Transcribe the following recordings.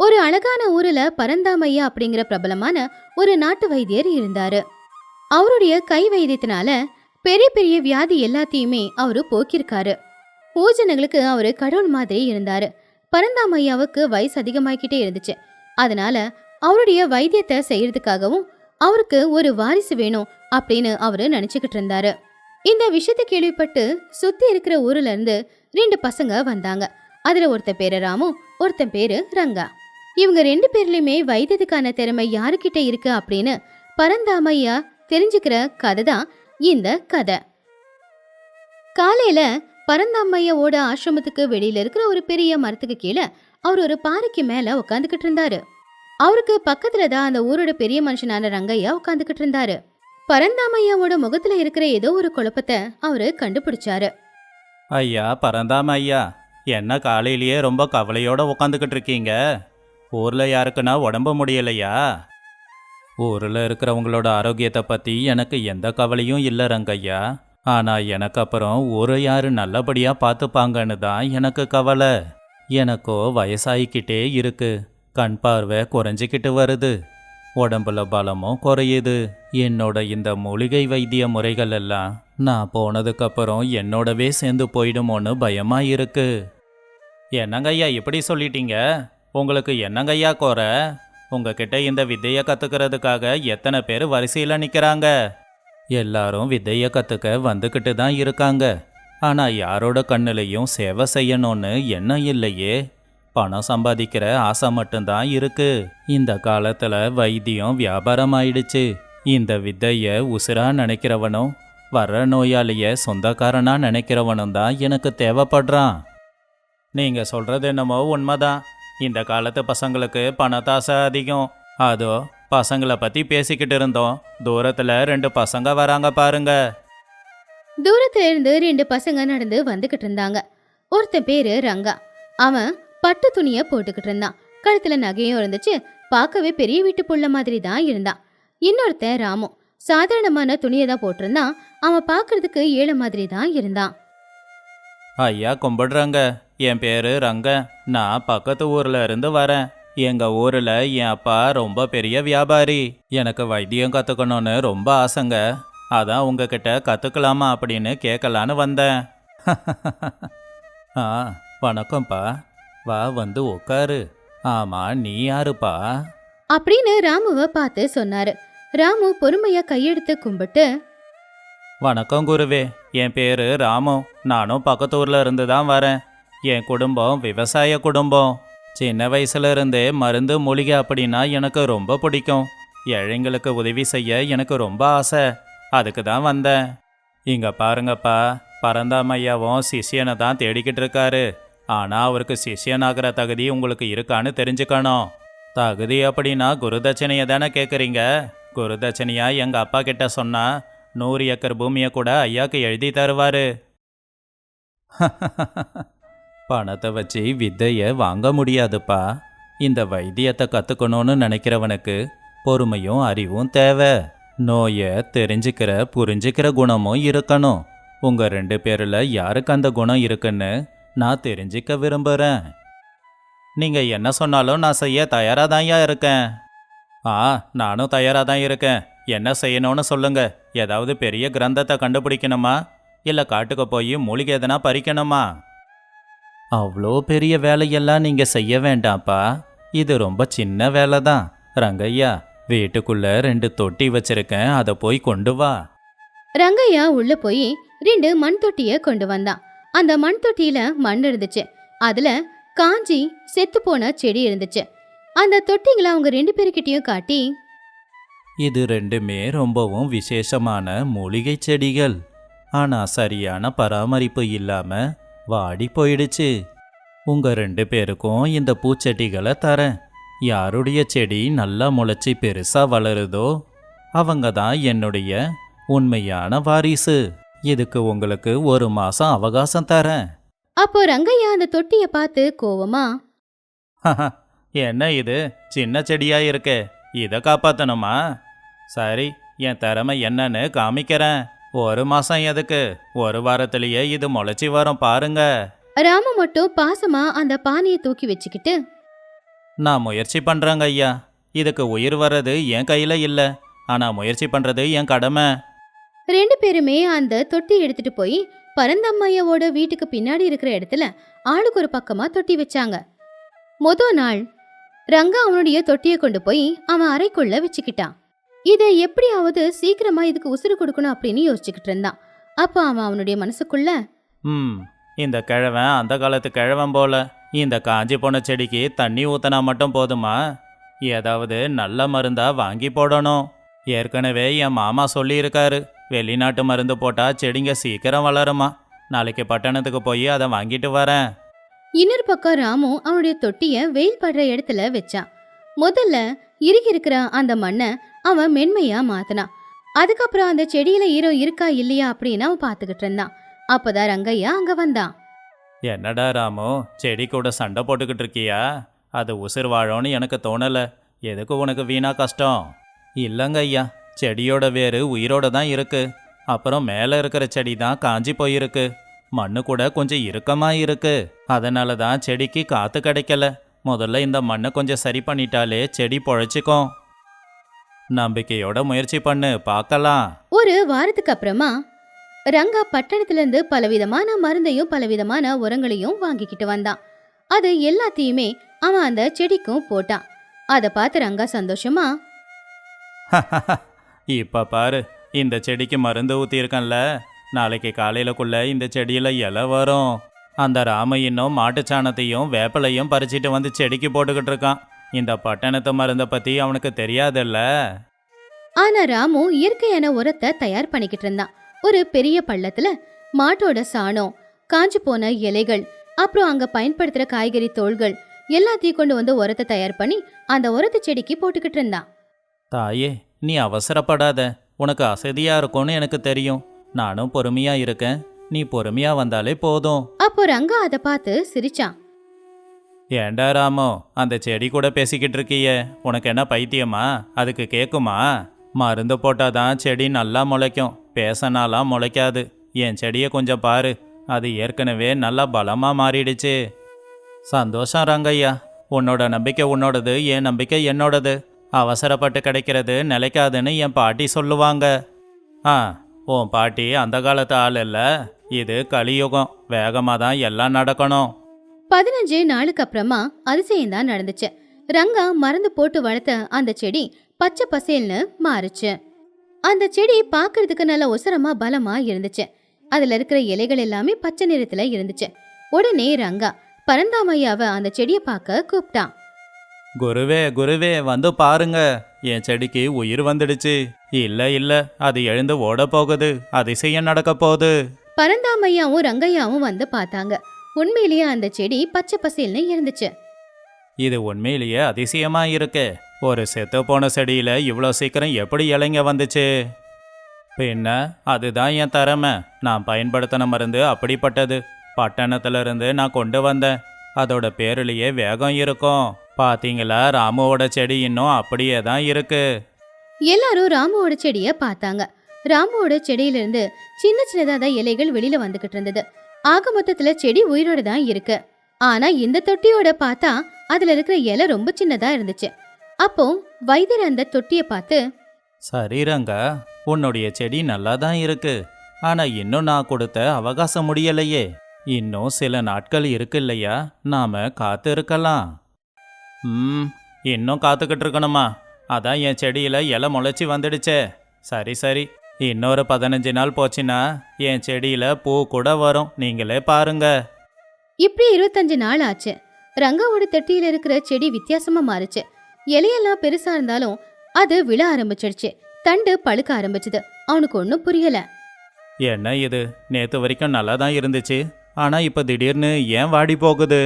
ஒரு அழகான ஊர்ல பரந்தாமையா அப்படிங்கிற பிரபலமான ஒரு நாட்டு வைத்தியர் இருந்தாரு. அவருடைய கை வைத்தியத்தினால பெரிய பெரிய வியாதி எல்லாத்தையுமே அவரு போக்கியிருக்காரு. பூஜனைகளுக்கு அவரு கடவுள் மாதிரி இருந்தாரு. பரந்தாமையாவுக்கு வயசு அதிகமாகிக்கிட்டே இருந்துச்சு. அதனால அவருடைய வைத்தியத்தை செய்யறதுக்காகவும் அவருக்கு ஒரு வாரிசு வேணும் அப்படின்னு அவரு நினைச்சுக்கிட்டு இருந்தாரு. இந்த விஷயத்தை கேள்விப்பட்டு சுத்தி இருக்கிற ஊர்ல இருந்து 2 பசங்க வந்தாங்க. அதுல ஒருத்தன் பேரு ராமு, ஒருத்தன் பேரு ரங்கா. இவங்க 2 பேர்லயுமே வைத்தியத்துக்கான திறமை யாருக்கிட்ட இருக்கு அப்படின்னு பரந்தாமையா தெரிஞ்சுக்கிற கதை தான் இந்த கதை. காலையில பரந்தாமையாவோட ஆசிரமத்துக்கு வெளியில இருக்கிற ஒரு பெரிய மரத்துக்கு கீழே அவர் ஒரு பாறைக்கு மேல உட்காந்துக்கிட்டு இருந்தாரு. அவருக்கு பக்கத்துல தான் அந்த ஊரோட பெரிய மனுஷனான ரங்கையா உட்காந்துக்கிட்டு இருந்தாரு. பரந்தாமையாவோட முகத்துல இருக்கிற ஏதோ ஒரு குழப்பத்தை அவரு கண்டுபிடிச்சாரு. ஐயா பரந்தாம ஐயா, என்ன காலையிலேயே ரொம்ப கவலையோட உக்காந்துக்கிட்டு இருக்கீங்க? ஊரில் யாருக்குன்னா உடம்பு முடியலையா? ஊரில் இருக்கிறவங்களோட ஆரோக்கியத்தை பற்றி எனக்கு எந்த கவலையும் இல்லை ரங்கையா. ஆனால் எனக்கு அப்புறம் ஊரை யார் நல்லபடியாக பார்த்துப்பாங்கன்னு தான் எனக்கு கவலை. எனக்கோ வயசாகிக்கிட்டே இருக்கு. கண் பார்வை குறைஞ்சிக்கிட்டு வருது. உடம்புல பலமும் குறையுது. என்னோட இந்த மூலிகை வைத்திய முறைகள் எல்லாம் நான் போனதுக்கப்புறம் என்னோடவே சேர்ந்து போயிடுமோன்னு பயமா இருக்கு. என்னங்கய்யா இப்படி சொல்லிட்டீங்க? உங்களுக்கு என்னங்கய்யா குறை? உங்ககிட்ட இந்த வித்தையை கற்றுக்கிறதுக்காக எத்தனை பேர் வரிசையில் நிற்கிறாங்க? எல்லாரும் வித்தையை கற்றுக்க வந்துக்கிட்டு தான் இருக்காங்க. ஆனால் யாரோட கண்ணுலையும் சேவை செய்யணும்னு எண்ணம் இல்லையே. பணம் சம்பாதிக்கிற ஆசை மட்டும்தான் இருக்கு. இந்த காலத்துல வைத்தியம் வியாபாரம் ஆயிடுச்சு. இந்த வித்தைய உசுரா நினைக்கிறவனும் வர்ற நோயாளிய சொந்தக்காரனா நினைக்கிறவனும் தான் எனக்கு தேவைப்படுறான். நீங்க சொல்றது என்னமோ உண்மைதான். இந்த காலத்து பசங்களுக்கு பணத்தாசை அதிகம். அதோ பசங்களை பத்தி பேசிக்கிட்டு இருந்தோம். தூரத்துல 2 பசங்க வராங்க பாருங்க. தூரத்துல இருந்து 2 பசங்க நடந்து வந்துகிட்டு இருந்தாங்க. ஒருத்தன் பேரு ரங்கா. அவன் பட்டு துணிய போட்டுக்கிட்டு இருந்தான். கழுத்துல நகையும் இருந்துச்சு. பார்க்கவே பெரிய வீட்டு புள்ள மாதிரி தான் இருந்தான். இன்னொருத்தன் ராமு சாதாரணமான துணியை தான் போட்டிருந்தான். அவன் பார்க்கறதுக்கு ஏழை மாதிரி தான் இருந்தான். ஐயா கும்பிடுறாங்க. என் பேரு ரங்க. நான் பக்கத்து ஊர்ல இருந்து வரேன். எங்க ஊர்ல என் அப்பா ரொம்ப பெரிய வியாபாரி. எனக்கு வைத்தியம் கத்துக்கணும்னு ரொம்ப ஆசைங்க. அதான் உங்ககிட்ட கத்துக்கலாமா அப்படின்னு கேட்கலான்னு வந்தேன். ஆ வணக்கம்ப்பா, வா வந்து உட்காரு. ஆமா நீ யாருப்பா? அப்படின்னு ராமுவை பார்த்து சொன்னாரு. ராமு பொறுமையா கையெடுத்து கும்பிட்டு, வணக்கம் குருவே, என் பேரு ராமு. நானும் பக்கத்து ஊர்ல இருந்து தான் வரேன். என் குடும்பம் விவசாய குடும்பம். சின்ன வயசுல இருந்தே மருந்து மூலிகை அப்படின்னா எனக்கு ரொம்ப பிடிக்கும். ஏழைங்களுக்கு உதவி செய்ய எனக்கு ரொம்ப ஆசை. அதுக்கு தான் வந்தேன். இங்க பாருங்கப்பா, பரந்தாமையாவும் சிஷியனை தான் தேடிக்கிட்டு இருக்காரு. ஆனால் அவருக்கு சிஷியனாகிற தகுதி உங்களுக்கு இருக்கான்னு தெரிஞ்சுக்கணும். தகுதி அப்படின்னா குருதட்சணையை தானே கேட்குறீங்க? குருதட்சணையா எங்கள் அப்பா கிட்ட சொன்னா 100 ஏக்கர் பூமியை கூட ஐயாக்கு எழுதி தருவார். பணத்தை வச்சு வித்தையை வாங்க முடியாதுப்பா. இந்த வைத்தியத்தை கற்றுக்கணும்னு நினைக்கிறவனுக்கு பொறுமையும் அறிவும் தேவை. நோயை தெரிஞ்சுக்கிற புரிஞ்சுக்கிற குணமும் இருக்கணும். உங்கள் 2 பேரில் யாருக்கு அந்த குணம் இருக்குன்னு நான் தெரிஞ்சிக்க விரும்புகிறேன். நீங்கள் என்ன சொன்னாலும் நான் செய்ய தயாராக தான்யா இருக்கேன். நானும் தயாராக தான் இருக்கேன். என்ன செய்யணும்னு சொல்லுங்க. ஏதாவது பெரிய கிரந்தத்தை கண்டுபிடிக்கணுமா? இல்லை காட்டுக்கு போய் மூலிகை எதனா பறிக்கணுமா? அவ்வளோ பெரிய வேலையெல்லாம் நீங்கள் செய்ய வேண்டாம்ப்பா. இது ரொம்ப சின்ன வேலை தான். ரங்கையா, வீட்டுக்குள்ள 2 தொட்டி வச்சிருக்கேன், அதை போய் கொண்டு வா. ரங்கையா உள்ள போய் 2 மண் தொட்டிய கொண்டு வந்தான். அந்த மண் தொட்டியில மண் இருந்துச்சு. அதுல காஞ்சி செத்து போன செடி இருந்துச்சு. அந்த தொட்டிங்களை அவங்க 2 பேருக்கிட்டையும் காட்டி, இது 2மே ரொம்பவும் விசேஷமான மூலிகை செடிகள். ஆனா சரியான பராமரிப்பு இல்லாம வாடி போயிடுச்சு. உங்க 2 பேருக்கும் இந்த பூச்செடிகளை தரேன். யாருடைய செடி நல்லா முளைச்சி பெருசா வளருதோ அவங்க தான் என்னுடைய உண்மையான வாரிசு. இதுக்கு உங்களுக்கு 1 மாசம் அவகாசம் தரேன். அப்போ ரங்கையா அந்த தொட்டிய பார்த்து கோவமா, என்ன இது சின்ன செடியா இருக்கே, இதை காப்பாத்தணுமா? சரி, என் திறமை என்னன்னு காமிக்கிறேன். 1 மாசம் எதுக்கு, 1 வாரத்திலேயே இது முளைச்சி வரும் பாருங்க. ராமு மட்டும் பாசமா அந்த பானையை தூக்கி வச்சுக்கிட்டு, நான் முயற்சி பண்ணுறேங்க ஐயா. இதுக்கு உயிர் வர்றது என் கையில் இல்லை, ஆனால் முயற்சி பண்ணுறது என் கடமை. 2 பேருமே அந்த தொட்டி எடுத்துட்டு போய் பரந்தம்மையாவோட வீட்டுக்கு பின்னாடி இருக்கிற இடத்துல ஆளுக்கு ஒரு பக்கமா தொட்டி வச்சாங்க. மொத நாள் ரங்கா அவனுடைய தொட்டியை கொண்டு போய் அவன் அறைக்குள்ள வச்சுக்கிட்டான். இதை எப்படியாவது சீக்கிரமா இதுக்கு உசுறு கொடுக்கணும் அப்படின்னு யோசிச்சுக்கிட்டு இருந்தான். அப்ப அவன் அவனுடைய மனசுக்குள்ள, இந்த கிழவன் அந்த காலத்து கிழவன் போல. இந்த காஞ்சி போன செடிக்கு தண்ணி ஊற்றினா மட்டும் போதுமா? ஏதாவது நல்ல மருந்தா வாங்கி போடணும். ஏற்கனவே என் மாமா சொல்லியிருக்காரு, வெளிநாட்டு மருந்து போட்டால் செடிங்க சீக்கிரம் வளருமா. நாளைக்கு பட்டணத்துக்கு போய் அதை வாங்கிட்டு வரேன். இன்னொரு பக்கம் ராமு அவனுடைய தொட்டிய வெயில் படுற இடத்துல வச்சான். முதல்ல இறுகி இருக்கிற அந்த மண்ணை அவன் மென்மையா மாத்தினான். அதுக்கப்புறம் அந்த செடியில ஈரம் இருக்கா இல்லையா அப்படின்னு அவன் பார்த்துக்கிட்டு இருந்தான். அப்பதான் ரங்கையா அங்க வந்தான். என்னடா ராமு, செடி கூட சண்டை போட்டுக்கிட்டு இருக்கியா? அது உசுர் வாழோன்னு எனக்கு தோணலை. எதுக்கு உனக்கு வீணா கஷ்டம்? இல்லைங்க ஐயா, செடியோட வேறு உயிரோட தான் இருக்கு. அப்புறம் மேலே இருக்கிற செடி தான் காஞ்சி போயிருக்கு. மண்ணு கூட கொஞ்சம் இறுக்கமாக இருக்கு. அதனால தான் செடிக்கு காற்று கிடைக்கல. முதல்ல இந்த மண்ணை கொஞ்சம் சரி பண்ணிட்டாலே செடி பொழைச்சிக்கும். நம்பிக்கையோட முயற்சி பண்ணு, பார்க்கலாம். ஒரு வாரத்துக்கு அப்புறமா ரங்கா பட்டணத்துல இருந்து பலவிதமான மருந்தையும் பலவிதமான உரங்களையும் வாங்கிக்கிட்டு வந்தான். அது எல்லாத்தையுமே அவன் அந்த செடிக்கும் போட்டான். அதை பார்த்து ரங்கா சந்தோஷமா, இப்போ பாரு, இந்த செடிக்கு மருந்து ஊற்றியிருக்கேன்ல, நாளைக்கு காலையிலக்குள்ள இந்த செடியில் இலை வரும். அந்த ராம இன்னும் மாட்டுச்சாணத்தையும் வேப்பிலையும் பறிச்சிட்டு வந்து செடிக்கு போட்டுக்கிட்டு இருக்கான். இந்த பட்டணத்து மருந்தை பற்றி அவனுக்கு தெரியாதுல்ல. ஆனா ராமு இயற்கையான உரத்தை தயார் பண்ணிக்கிட்டு இருந்தான். ஒரு பெரிய பள்ளத்துல மாட்டோட சாணம், காஞ்சு போன இலைகள், அப்புறம் அங்க பயன்படுத்துற காய்கறி தோள்கள் எல்லாத்தையும் கொண்டு வந்து உரத்தை தயார் பண்ணி அந்த உரத்து செடிக்கு போட்டுக்கிட்டு இருந்தான். தாயே, நீ அவசரப்படாத. உனக்கு அசதியா இருக்கும்னு எனக்கு தெரியும். நானும் பொறுமையா இருக்கேன். நீ பொறுமையா வந்தாலே போதும். அப்போ ரங்கா அதை பார்த்து சிரிச்சான். ஏண்டா ராமோ, அந்த செடி கூட பேசிக்கிட்டு இருக்கியே, உனக்கு என்ன பைத்தியமா? அதுக்கு கேட்குமா? மருந்து போட்டாதான் செடி நல்லா முளைக்கும், பேசனாலாம் முளைக்காது. என் செடியை கொஞ்சம் பாரு, அது ஏற்கனவே நல்லா பலமாக மாறிடுச்சு. சந்தோஷம் ரங்கையா, உன்னோட நம்பிக்கை உன்னோடது, என் நம்பிக்கை என்னோடது. அவசரப்பட்டு கிடைக்கிறது நிலைக்காதுன்னு என் பாட்டி சொல்லுவாங்க. உன் பாட்டி அந்த காலத்து ஆள் இல்லை, இது கலியுகம். வேகமாக தான் எல்லாம் நடக்கணும். 15 நாளுக்கு அப்புறமா அதிசயம் தான் நடந்துச்சு. ரங்கா மருந்து போட்டு வளர்த்த அந்த செடி பச்சை பசேல்னு மாறுச்சு. அந்த செடி பார்க்கறதுக்கு நல்ல உசரமா பலமா இருந்துச்சு. அதுல இருக்கிற இலைகள் எல்லாமே பச்சை நிறத்துல இருந்துச்சு. உடனே ரங்கா பரந்தாமையாவை அந்த செடியை பார்க்க கூப்பிட்டான். குருவே குருவே, வந்து பாருங்க, என் செடிக்கு உயிர் வந்துடுச்சு. இல்ல இல்ல, அது எழுந்து ஓட போகுது. அதிசயம் நடக்க போகுது. பரந்தாமையாவும் ரங்கையாவும் வந்து பார்த்தாங்க. உண்மையிலேயே அந்த செடி பச்சை பசேல்னு இருந்துச்சு. இது உண்மையிலேயே அதிசயமா இருக்கு. ஒரு செத்து போன செடியில இவ்வளோ சீக்கிரம் எப்படி இலைங்க வந்துச்சு? பின்ன அதுதான் என் திறமை. நான் பயன்படுத்தின மருந்து அப்படிப்பட்டது. பட்டணத்துல இருந்து நான் கொண்டு வந்தேன். அதோட பேருலேயே வேகம் இருக்கும். பாத்தீங்களா, ராமுவோட செடி இன்னும் அப்படியே தான் இருக்கு. எல்லாரும் ராமுவோட செடிய பார்த்தாங்க. ராமுவோட செடியிலிருந்து சின்ன சின்னதா இலைகள் வெளியில வந்துகிட்டு இருந்தது. ஆக மொத்தத்துல செடி உயிரோட தான் இருக்கு. ஆனா இந்த தொட்டியோட பார்த்தா அதுல இருக்கிற இலை ரொம்ப சின்னதா இருந்துச்சு. அப்போ வைத்தியர் அந்த தொட்டியை பார்த்து, சரி ரங்கா, உன்னுடைய செடி நல்லா தான் இருக்கு. ஆனா இன்னும் நான் கொடுத்த அவகாசம் முடியலையே. இன்னும் சில நாட்கள் இருக்கு இல்லையா? நாம காத்து இருக்கலாம். இன்னும் காத்துக்கிட்டு இருக்கணுமா? அதான் என் செடியில இலை முளைச்சி வந்துடுச்சே. சரி சரி, இன்னொரு 15 நாள் போச்சுன்னா என் செடியில பூ கூட வரும். நீங்களே பாருங்க. இப்படி 25 நாள் ஆச்சு. ரங்காவோட தொட்டியில இருக்கிற செடி வித்தியாசமா மாறுச்சு. இலையெல்லாம் பெருசா இருந்தாலும் அது விழ ஆரம்பிச்சிடுச்சு. தண்டு பழுக்க ஆரம்பிச்சது. அவனுக்கு ஒன்னும் புரியல. என்ன இது, நேத்து வரைக்கும் நல்லா தான் இருந்துச்சு. ஆனா இப்ப திடீர்னு ஏன் வாடி போகுது?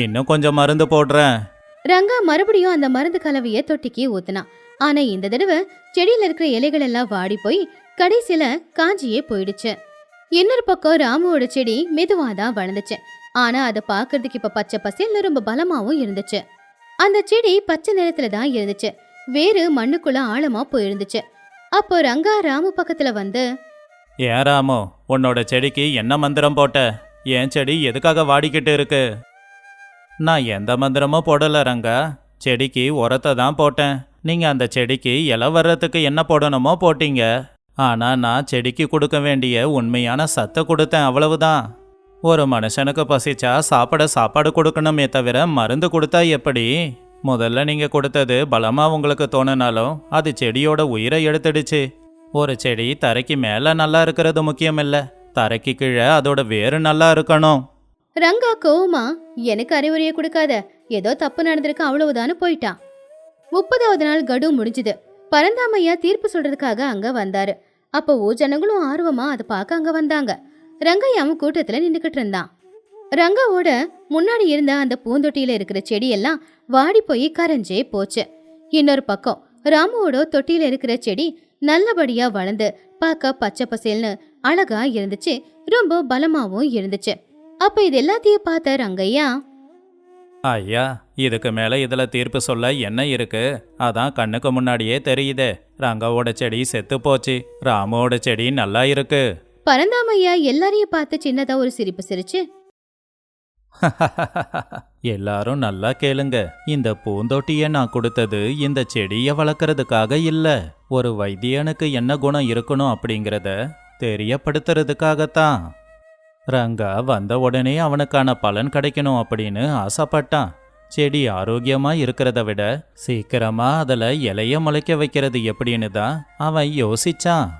இன்னும் கொஞ்சம் மருந்து போடுறேன். ரங்கா மறுபடியும் அந்த மருந்து கலவைய தொட்டிக்கு ஊத்துனான். ஆனா இந்த தடவை செடியில இருக்கிற இலைகள் எல்லாம் வாடி போய் கடைசியில காஞ்சியே போயிடுச்சு. இன்னொரு பக்கம் ராமுவோட செடி மெதுவாதான் வளர்ந்துச்சு. ஆனா அதை பாக்குறதுக்கு இப்ப பச்சை பசேல்னு ரொம்ப பலமாவும் இருந்துச்சு. அந்த செடி பச்சை நிறத்துல தான் இருந்துச்சு. வேறு மண்ணுக்குள்ள ஆழமா போயிருந்துச்சு. அப்போ ரங்கா ராமு பக்கத்துல வந்து, ஏன் ராமு, உன்னோட செடிக்கு என்ன மந்திரம் போட்ட? என் செடி எதுக்காக வாடிக்கிட்டு இருக்கு? நான் எந்த மந்திரமும் போடல ரங்கா. செடிக்கு உரத்தை தான் போட்டேன். நீங்க அந்த செடிக்கு இலை வர்றதுக்கு என்ன போடணுமோ போட்டீங்க. ஆனா நான் செடிக்கு கொடுக்க வேண்டிய உண்மையான சத்தை கொடுத்தேன், அவ்வளவுதான். ஒரு மனுஷனுக்கு பசிச்சா சாப்பாடு கொடுக்கணுமே தவிர மருந்து கொடுத்தா எப்படி? முதல்ல நீங்க கொடுத்தது பலமா உங்களுக்கு தோணுனாலும் அது செடியோட உயிரை எடுத்துடுச்சு. ஒரு செடி தரைக்கு மேல நல்லா இருக்கிறது முக்கியம் இல்ல, தரைக்கு கீழே அதோட வேறு நல்லா இருக்கணும். ரங்கா கோவமா, எனக்கு அறிவுரையை கொடுக்காத, ஏதோ தப்பு நடந்திருக்கு அவ்வளவுதான்னு போயிட்டான். 30வது நாள் கடு முடிஞ்சுது. பரந்தாமையா தீர்ப்பு சொல்றதுக்காக அங்க வந்தாரு. அப்போ ஜனங்களும் ஆர்வமா அதை பார்க்க அங்க வந்தாங்க. ரங்கையாவும் கூட்டத்துல நின்னுக்கிட்டு இருந்தான். ரங்காவோட முன்னாடி இருந்த அந்த பூந்தொட்டியில இருக்கிற செடியெல்லாம் வாடி போய் கரைஞ்சே போச்சு. இன்னொரு பக்கம் ராமுவோட தொட்டியில இருக்கிற செடி நல்லபடியா வளர்ந்து பார்க்க பச்சை பசேல்னு அழகா இருந்துச்சு, ரொம்ப பலமாவும் இருந்துச்சு. அப்ப இது எல்லாத்தையும் பார்த்த ரங்கையா, ஐயா, இதுக்கு மேல இதுல தீர்ப்பு சொல்ல என்ன இருக்கு? அதான் கண்ணுக்கு முன்னாடியே தெரியுதே. ரங்காவோட செடி செத்து போச்சு, ராமுவோட செடி நல்லா இருக்கு. பரந்தாமையா எல்லாரையும் பார்த்து சின்னதா ஒரு சிரிப்பு சிரிச்சு, எல்லாரும் நல்லா கேளுங்க. இந்த பூந்தொட்டிய நான் கொடுத்தது இந்த செடியை வளர்க்கறதுக்காக இல்ல, ஒரு வைத்தியனுக்கு என்ன குணம் இருக்கணும் அப்படிங்கிறத தெரியப்படுத்துறதுக்காகத்தான். ரங்கா வந்த உடனே அவனுக்கான பலன் கிடைக்கணும் அப்படின்னு ஆசைப்பட்டான். செடி ஆரோக்கியமா இருக்கிறத விட சீக்கிரமா அதுல இலைய முளைக்க வைக்கிறது எப்படின்னு தான் அவன் யோசிச்சான்.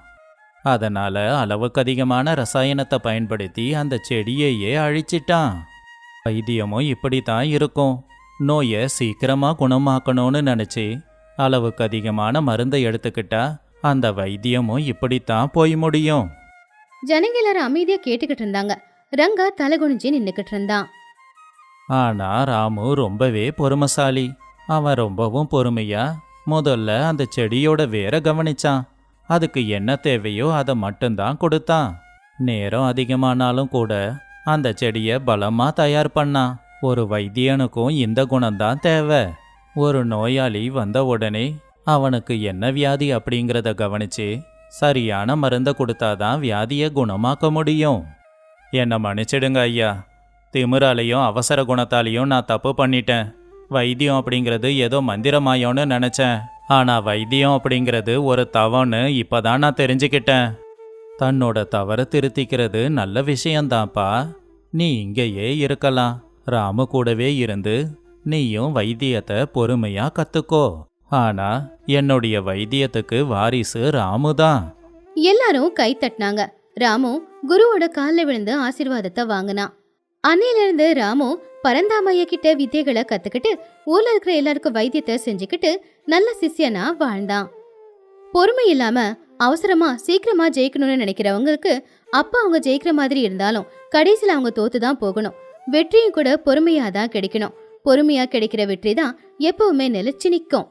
அதனால அளவுக்கு அதிகமான ரசாயனத்தை பயன்படுத்தி அந்த செடியையே அழிச்சிட்டான். வைத்தியமும் இப்படித்தான் இருக்கும். நோயை சீக்கிரமா குணமாக்கணும்னு நினைச்சு அளவுக்கு அதிகமான மருந்தை எடுத்துக்கிட்டா அந்த வைத்தியமும் இப்படித்தான் போய் முடியும். ஜனங்க எல்லாரும் அமைதியா கேட்டுக்கிட்டு இருந்தாங்க. ரங்கா தலை குனிஞ்சு நின்னுக்கிட்டு இருந்தான். ஆனா ராமு ரொம்பவே பொறுமைசாலி. அவன் ரொம்பவும் பொறுமையா முதல்ல அந்த செடியோட வேரை கவனிச்சான். அதுக்கு என்ன தேவையோ அதை மட்டும்தான் கொடுத்தான். நேரம் அதிகமானாலும் கூட அந்த செடியை பலமா தயார் பண்ணான். ஒரு வைத்தியனுக்கும் இந்த குணம்தான் தேவை. ஒரு நோயாளி வந்த உடனே அவனுக்கு என்ன வியாதி அப்படிங்கிறத கவனிச்சு சரியான மருந்தை கொடுத்தாதான் வியாதியை குணமாக்க முடியும். என்னை மன்னிச்சிடுங்க ஐயா, திமிராலையும் அவசர குணத்தாலையும் நான் தப்பு பண்ணிட்டேன். வைத்தியம் அப்படிங்கிறது ஏதோ மந்திரமாயோன்னு நினச்சேன். ஆனால் வைத்தியம் அப்படிங்கிறது ஒரு தவன்னு இப்போதான் நான் தெரிஞ்சுக்கிட்டேன். தன்னோட தவறை திருத்திக்கிறது நல்ல விஷயந்தான்ப்பா. நீ இங்கேயே இருக்கலாம். ராமு கூடவே இருந்து நீயும் வைத்தியத்தை பொறுமையா கத்துக்கோ. ஆனா என்னுடைய வைத்தியத்துக்கு வாரிசு ராமுதான். எல்லாரும் கை தட்டினாங்க. ராமு குருவோட காலில் விழுந்து ஆசீர்வாதத்தை வாங்கினான். அன்னையில இருந்து ராமு பரந்தாமைய கிட்ட வித்தைகளை கத்துக்கிட்டு ஊர்ல இருக்கிற எல்லாருக்கும் வைத்தியத்தை செஞ்சுக்கிட்டு நல்ல சிஷ்யனா வாழ்ந்தான். பொறுமை இல்லாம அவசரமா சீக்கிரமா ஜெயிக்கணும்னு நினைக்கிறவங்களுக்கு அப்ப அவங்க ஜெயிக்கிற மாதிரி இருந்தாலும் கடைசியில அவங்க தோத்துதான் போகணும். வெற்றியும் கூட பொறுமையாதான் கிடைக்கணும். பொறுமையா கிடைக்கிற வெற்றி தான் எப்பவுமே நிலைச்சு நிற்கும்.